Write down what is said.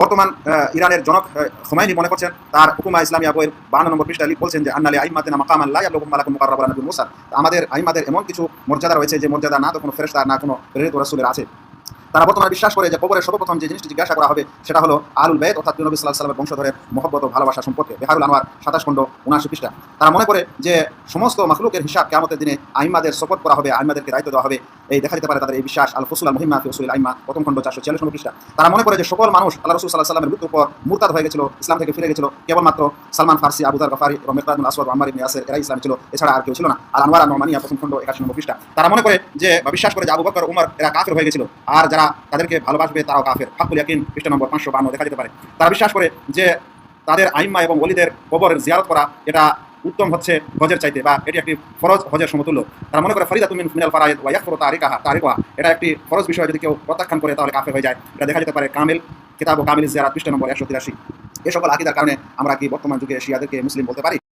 বর্তমান ইরানের জনক খোমাইনি মনে করছেন তার হুকুমা ইসলামিয়া বইয়ের 52 নম্বর পৃষ্ঠায় বলছেন যে আন্নালি আইম্মাতিনা মাকামান লা ইয়াবলুগু মালাকুম মুকাররাবুন নবী মুসা। আমাদের আইম্মাদের এমন কিছু মর্যাদা রয়েছে যে মর্যাদা না তো কোনো ফেরেশতা না কোনো প্রেরিত রাসূলের আছে। তারা বর্তমানে বিশ্বাস করে যে কবরের সর্বপ্রথম যে জিনিসটি জিজ্ঞাসা করা হবে সেটা হলো আলুল বাইত অর্থাৎ নবী সাল্লাল্লাহু আলাইহি ওয়াসাল্লামের বংশধরের মহব্বত ও ভালোবাসা সম্পর্কে। বিহারুল আনোয়ার 27 খণ্ড 79 পৃষ্ঠা। তারা মনে করে যে সমস্ত মাখলুকের হিসাব কিয়ামতের দিনে আইম্মাদের সুপর্দ করা হবে, আইম্মাদেরকে দায়িত্ব দেওয়া হবে। এই দেখা যেতে পারে তাদের এই বিশ্বাস আল ফুসুল আল মুহিম্মা ফি উসুলিল আইম্মা প্রথম খণ্ড 446 নম্বর পৃষ্ঠা। তারা মনে করে যে সকল মানুষ আল্লাহ রাসূল সাল্লাল্লাহু আলাইহি ওয়াসাল্লামের মৃত্যুর পর মুরতাদ হয়ে গেছিল, ইসলাম থেকে ফিরে গেছিল। কেবলমাত্র সালমান ফারসি, আবু যার গফারি, মিকদাদ বিন আসওয়াদ, আম্মার ইবনে ইয়াসির এরাই ইসলামে ছিল, এছাড়া আর কেউ ছিল না। আল আনওয়ার আন-নুমানিয়া প্রথম খণ্ড 81 নম্বর পৃষ্ঠা। তারা মনে করে যে বা বিশ্বাস করে যে আবু বকর, উমর এরা কাফের হয়ে গেছিল, আর যারা তাদেরকে ভালোবাসবে তারাও কাফের। হাক্কুল ইয়াকিন পৃষ্ঠা নম্বর 552 দেখা যেতে পারে। তারা বিশ্বাস করে যে তাদের আইম্মা এবং ওলিদের কবরের জিয়ারত করা এটা উত্তম হচ্ছে হজের চাইতে, বা এটি একটি ফরজ হজের সমতুল্য। তারা মনে করে ফরিদাতুম মিনাল ফারায়েদ ওয়া ইয়াকফুরু তারিকুহা এটা একটি ফরজ বিষয়, যদি কেউ প্রত্যাখ্যান করে তাহলে কাফের হয়ে যায়। এটা দেখা যেতে পারে কামিল কিতাব ও কামিল জিয়ারাত পৃষ্ঠা নম্বর 183। এই সকল আকীদার কারণে আমরা কি বর্তমান যুগে শিয়াদেরকে মুসলিম বলতে পারি?